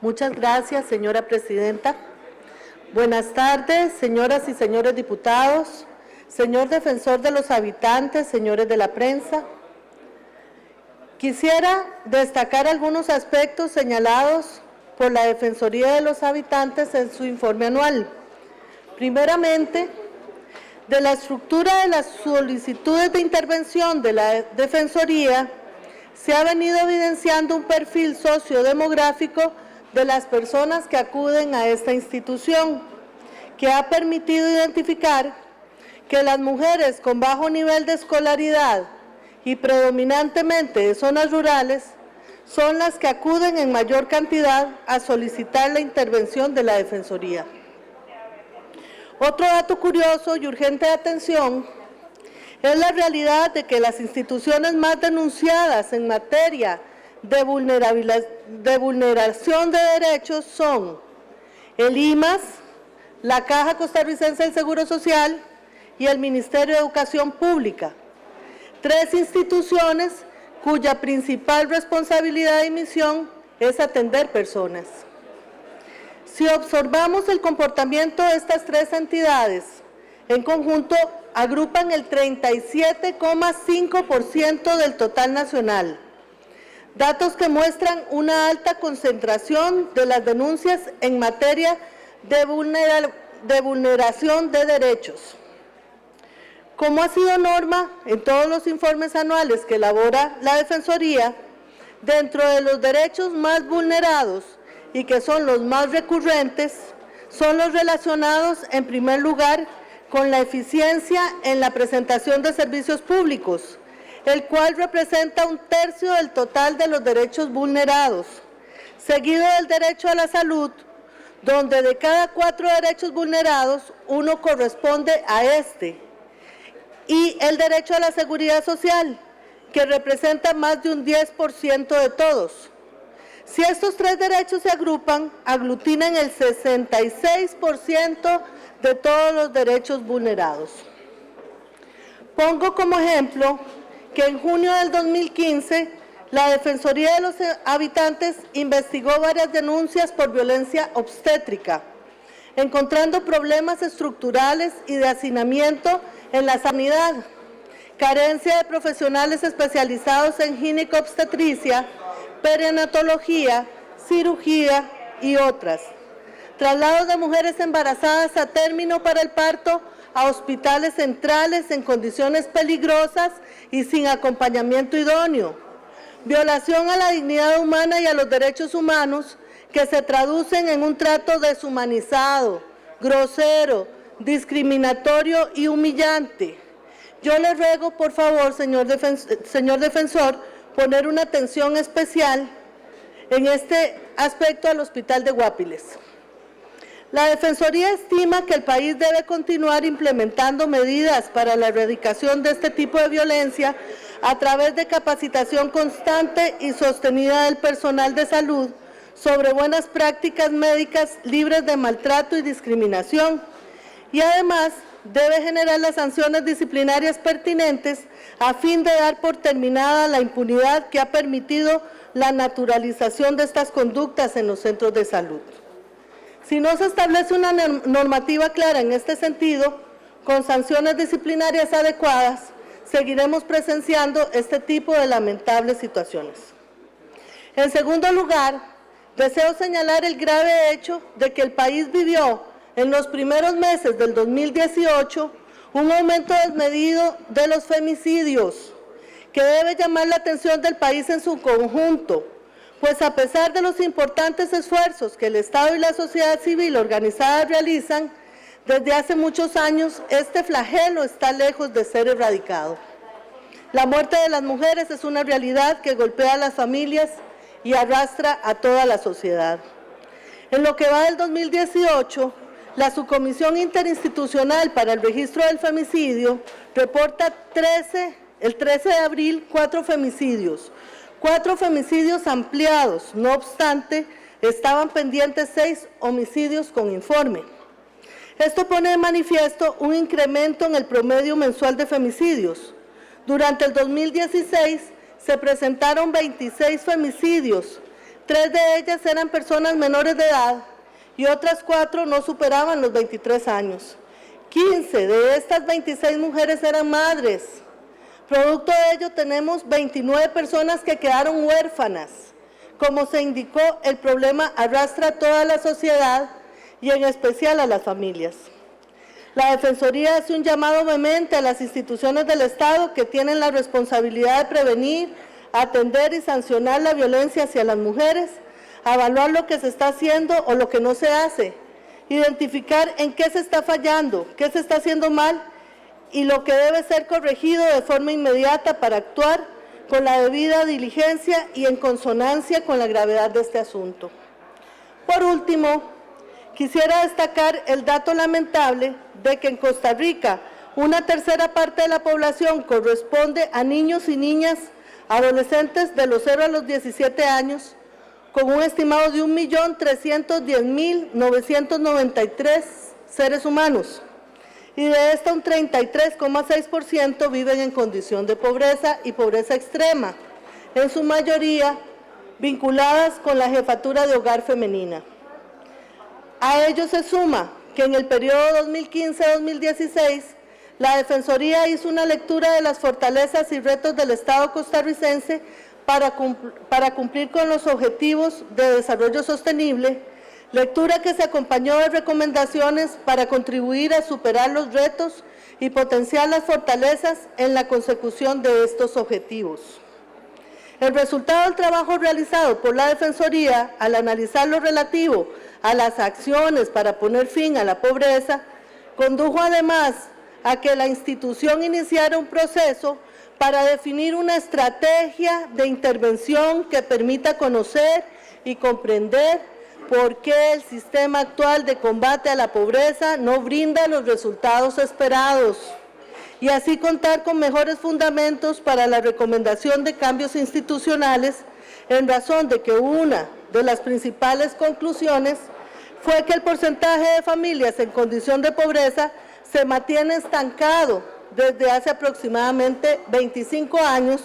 Muchas gracias, señora presidenta. Buenas tardes, señoras y señores diputados, señor defensor de los habitantes, señores de la prensa. Quisiera destacar algunos aspectos señalados por la Defensoría de los Habitantes en su informe anual. Primeramente, de la estructura de las solicitudes de intervención de la Defensoría, se ha venido evidenciando un perfil sociodemográfico de las personas que acuden a esta institución, que ha permitido identificar que las mujeres con bajo nivel de escolaridad y predominantemente de zonas rurales son las que acuden en mayor cantidad a solicitar la intervención de la Defensoría. Otro dato curioso y urgente de atención es la realidad de que las instituciones más denunciadas en materia de vulneración de derechos son el IMAS, la Caja Costarricense del Seguro Social y el Ministerio de Educación Pública, tres instituciones cuya principal responsabilidad y misión es atender personas. Si observamos el comportamiento de estas tres entidades, en conjunto agrupan el 37,5% del total nacional, datos que muestran una alta concentración de las denuncias en materia de vulneración de derechos. Como ha sido norma en todos los informes anuales que elabora la Defensoría, dentro de los derechos más vulnerados y que son los más recurrentes, son los relacionados en primer lugar con la eficiencia en la presentación de servicios públicos, el cual representa 1/3 del total de los derechos vulnerados, seguido del derecho a la salud, donde de cada 4 derechos vulnerados, 1 corresponde a este, y el derecho a la seguridad social, que representa más de un 10% de todos. Si estos 3 derechos se agrupan, aglutinan el 66% de todos los derechos vulnerados. Pongo como ejemplo que en junio del 2015, la Defensoría de los Habitantes investigó varias denuncias por violencia obstétrica, encontrando problemas estructurales y de hacinamiento en la sanidad, carencia de profesionales especializados en ginecobstetricia, perinatología, cirugía y otras. Traslados de mujeres embarazadas a término para el parto a hospitales centrales en condiciones peligrosas y sin acompañamiento idóneo. Violación a la dignidad humana y a los derechos humanos que se traducen en un trato deshumanizado, grosero, discriminatorio y humillante. Yo le ruego, por favor, señor defensor, poner una atención especial en este aspecto al Hospital de Guapiles. La Defensoría estima que el país debe continuar implementando medidas para la erradicación de este tipo de violencia a través de capacitación constante y sostenida del personal de salud sobre buenas prácticas médicas libres de maltrato y discriminación, y además debe generar las sanciones disciplinarias pertinentes a fin de dar por terminada la impunidad que ha permitido la naturalización de estas conductas en los centros de salud. Si no se establece una normativa clara en este sentido, con sanciones disciplinarias adecuadas, seguiremos presenciando este tipo de lamentables situaciones. En segundo lugar, deseo señalar el grave hecho de que el país vivió en los primeros meses del 2018 un aumento desmedido de los femicidios, que debe llamar la atención del país en su conjunto, pues a pesar de los importantes esfuerzos que el Estado y la sociedad civil organizada realizan, desde hace muchos años este flagelo está lejos de ser erradicado. La muerte de las mujeres es una realidad que golpea a las familias y arrastra a toda la sociedad. En lo que va del 2018, la Subcomisión Interinstitucional para el Registro del Femicidio reporta el 13 de abril 4 femicidios. 4 femicidios ampliados, no obstante, estaban pendientes 6 homicidios con informe. Esto pone de manifiesto un incremento en el promedio mensual de femicidios. Durante el 2016 se presentaron 26 femicidios, 3 de ellas eran personas menores de edad y otras 4 no superaban los 23 años. 15 de estas 26 mujeres eran madres. Producto de ello tenemos 29 personas que quedaron huérfanas. Como se indicó, el problema arrastra a toda la sociedad y en especial a las familias. La Defensoría hace un llamado vehemente a las instituciones del Estado que tienen la responsabilidad de prevenir, atender y sancionar la violencia hacia las mujeres, evaluar lo que se está haciendo o lo que no se hace, identificar en qué se está fallando, qué se está haciendo mal y lo que debe ser corregido de forma inmediata para actuar con la debida diligencia y en consonancia con la gravedad de este asunto. Por último, quisiera destacar el dato lamentable de que en Costa Rica una tercera parte de la población corresponde a niños y niñas adolescentes de los 0 a los 17 años, con un estimado de 1.310.993 seres humanos, y de esta un 33,6% viven en condición de pobreza y pobreza extrema, en su mayoría vinculadas con la jefatura de hogar femenina. A ello se suma que en el periodo 2015-2016 la Defensoría hizo una lectura de las fortalezas y retos del Estado costarricense para cumplir con los objetivos de desarrollo sostenible, lectura que se acompañó de recomendaciones para contribuir a superar los retos y potenciar las fortalezas en la consecución de estos objetivos. El resultado del trabajo realizado por la Defensoría, al analizar lo relativo a las acciones para poner fin a la pobreza, condujo además a que la institución iniciara un proceso para definir una estrategia de intervención que permita conocer y comprender por qué el sistema actual de combate a la pobreza no brinda los resultados esperados y así contar con mejores fundamentos para la recomendación de cambios institucionales, en razón de que una de las principales conclusiones fue que el porcentaje de familias en condición de pobreza se mantiene estancado desde hace aproximadamente 25 años,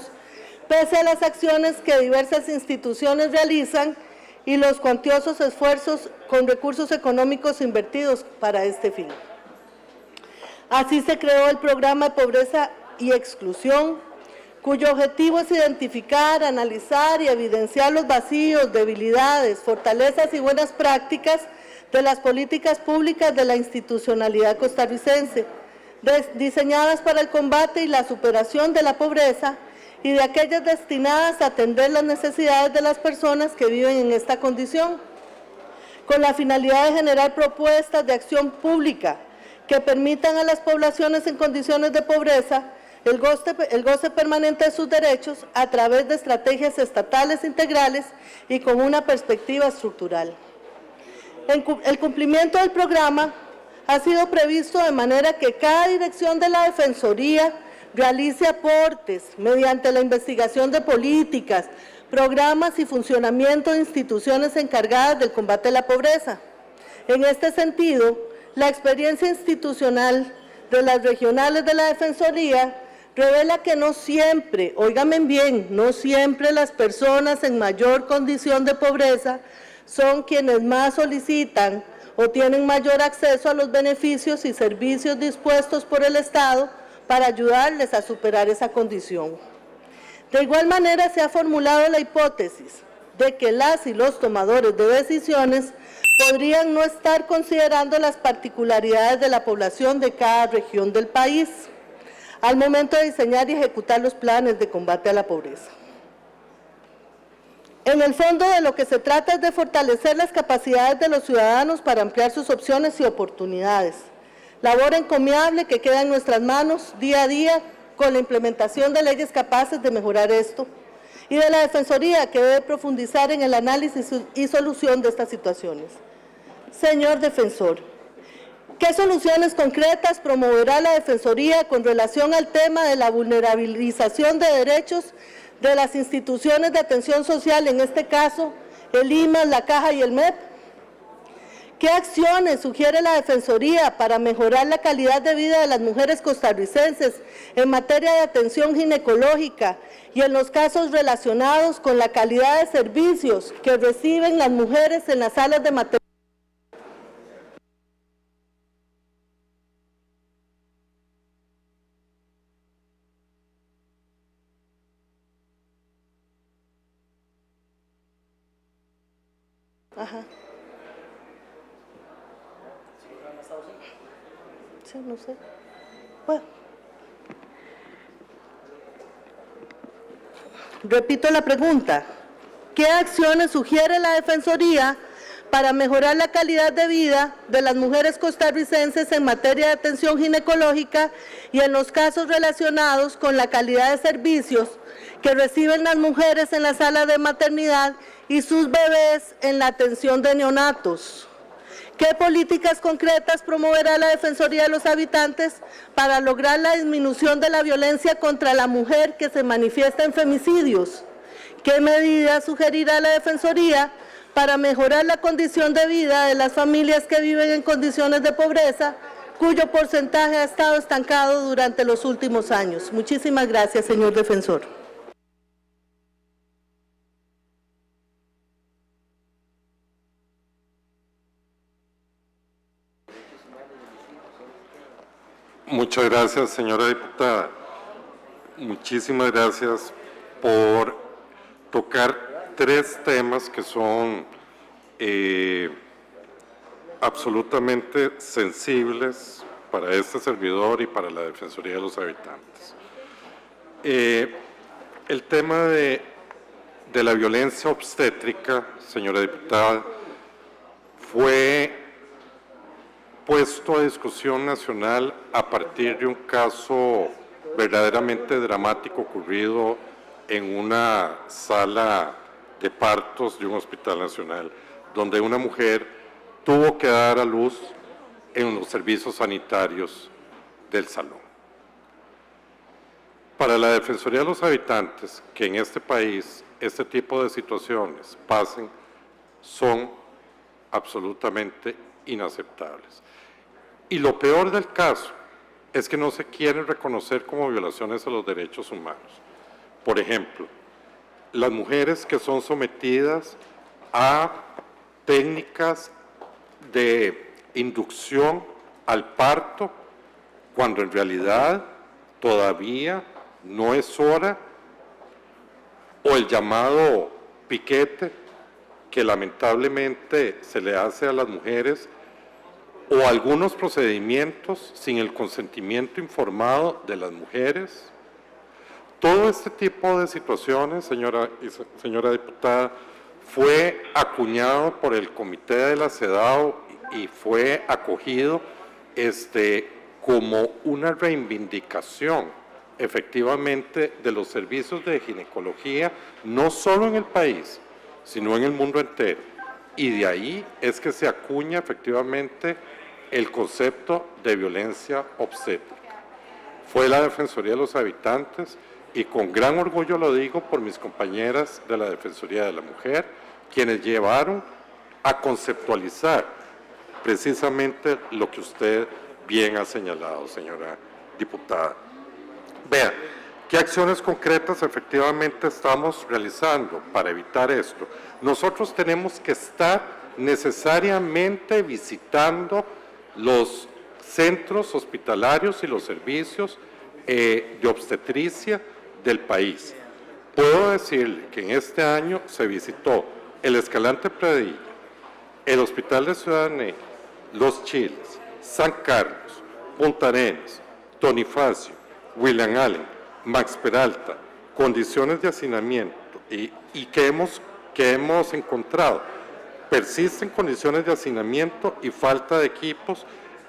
pese a las acciones que diversas instituciones realizan y los cuantiosos esfuerzos con recursos económicos invertidos para este fin. Así se creó el Programa de Pobreza y Exclusión, cuyo objetivo es identificar, analizar y evidenciar los vacíos, debilidades, fortalezas y buenas prácticas de las políticas públicas de la institucionalidad costarricense, diseñadas para el combate y la superación de la pobreza y de aquellas destinadas a atender las necesidades de las personas que viven en esta condición, con la finalidad de generar propuestas de acción pública que permitan a las poblaciones en condiciones de pobreza el goce permanente de sus derechos a través de estrategias estatales integrales y con una perspectiva estructural. El cumplimiento del programa ha sido previsto de manera que cada dirección de la Defensoría realice aportes mediante la investigación de políticas, programas y funcionamiento de instituciones encargadas del combate a la pobreza. En este sentido, la experiencia institucional de las regionales de la Defensoría revela que no siempre, óigame bien, no siempre las personas en mayor condición de pobreza son quienes más solicitan o tienen mayor acceso a los beneficios y servicios dispuestos por el Estado para ayudarles a superar esa condición. De igual manera, se ha formulado la hipótesis de que las y los tomadores de decisiones podrían no estar considerando las particularidades de la población de cada región del país al momento de diseñar y ejecutar los planes de combate a la pobreza. En el fondo, de lo que se trata es de fortalecer las capacidades de los ciudadanos para ampliar sus opciones y oportunidades. Labor encomiable que queda en nuestras manos día a día con la implementación de leyes capaces de mejorar esto, y de la Defensoría, que debe profundizar en el análisis y solución de estas situaciones. Señor Defensor, ¿qué soluciones concretas promoverá la Defensoría con relación al tema de la vulnerabilización de derechos de las instituciones de atención social, en este caso el IMAS, la Caja y el MEP? ¿Qué acciones sugiere la Defensoría para mejorar la calidad de vida de las mujeres costarricenses en materia de atención ginecológica y en los casos relacionados con la calidad de servicios que reciben las mujeres en las salas de maternidad? Ajá. Sí, no sé. Bueno. Repito la pregunta. ¿Qué acciones sugiere la Defensoría para mejorar la calidad de vida de las mujeres costarricenses en materia de atención ginecológica y en los casos relacionados con la calidad de servicios que reciben las mujeres en la sala de maternidad y sus bebés en la atención de neonatos? ¿Qué políticas concretas promoverá la Defensoría de los Habitantes para lograr la disminución de la violencia contra la mujer que se manifiesta en femicidios? ¿Qué medidas sugerirá la Defensoría para mejorar la condición de vida de las familias que viven en condiciones de pobreza, cuyo porcentaje ha estado estancado durante los últimos años? Muchísimas gracias, señor Defensor. Muchas gracias, señora diputada. Muchísimas gracias por tocar tres temas que son absolutamente sensibles para este servidor y para la Defensoría de los Habitantes. El tema de la violencia obstétrica, señora diputada, fue puesto a discusión nacional a partir de un caso verdaderamente dramático ocurrido en una sala de partos de un hospital nacional, donde una mujer tuvo que dar a luz en los servicios sanitarios del salón. Para la Defensoría de los Habitantes, que en este país este tipo de situaciones pasen, son absolutamente inaceptables. Y lo peor del caso es que no se quieren reconocer como violaciones a los derechos humanos. Por ejemplo, las mujeres que son sometidas a técnicas de inducción al parto, cuando en realidad todavía no es hora, o el llamado piquete que lamentablemente se le hace a las mujeres, o algunos procedimientos sin el consentimiento informado de las mujeres. Todo este tipo de situaciones, señora diputada, fue acuñado por el Comité de la CEDAW y fue acogido como una reivindicación efectivamente de los servicios de ginecología, no solo en el país, sino en el mundo entero. Y de ahí es que se acuña efectivamente el concepto de violencia obstétrica. Fue la Defensoría de los Habitantes, y con gran orgullo lo digo por mis compañeras de la Defensoría de la Mujer, quienes llevaron a conceptualizar precisamente lo que usted bien ha señalado, señora diputada. Vean, ¿qué acciones concretas efectivamente estamos realizando para evitar esto? Nosotros tenemos que estar necesariamente visitando los centros hospitalarios y los servicios de obstetricia del país. Puedo decirle que en este año se visitó el Escalante Pradilla, el Hospital de Ciudad Ney, Los Chiles, San Carlos, Punta Arenas, Tonifacio, William Allen, Max Peralta, condiciones de hacinamiento y que hemos encontrado. Persisten condiciones de hacinamiento y falta de equipos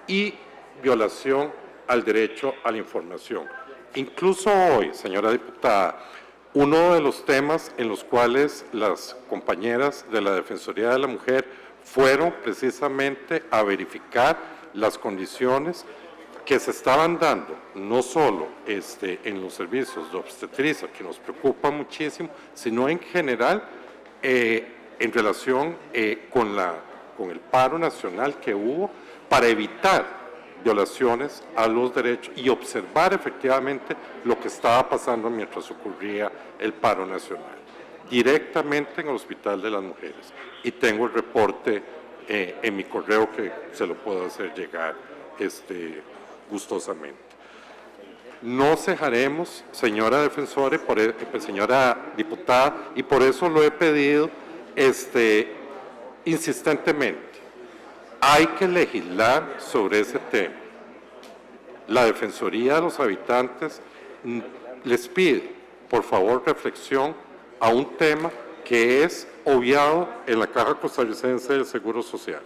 y violación al derecho a la información. Incluso hoy, señora diputada, uno de los temas en los cuales las compañeras de la Defensoría de la Mujer fueron precisamente a verificar las condiciones que se estaban dando, no solo en los servicios de obstetricia, que nos preocupa muchísimo, sino en general en relación con la con el paro nacional que hubo para evitar violaciones a los derechos y observar efectivamente lo que estaba pasando mientras ocurría el paro nacional, directamente en el Hospital de las Mujeres. Y tengo el reporte en mi correo que se lo puedo hacer llegar gustosamente. No cejaremos, señora defensora, señora diputada, y por eso lo he pedido insistentemente. Hay que legislar sobre ese tema. La Defensoría de los Habitantes les pide, por favor, reflexión a un tema que es obviado en la Caja Costarricense del Seguro Social.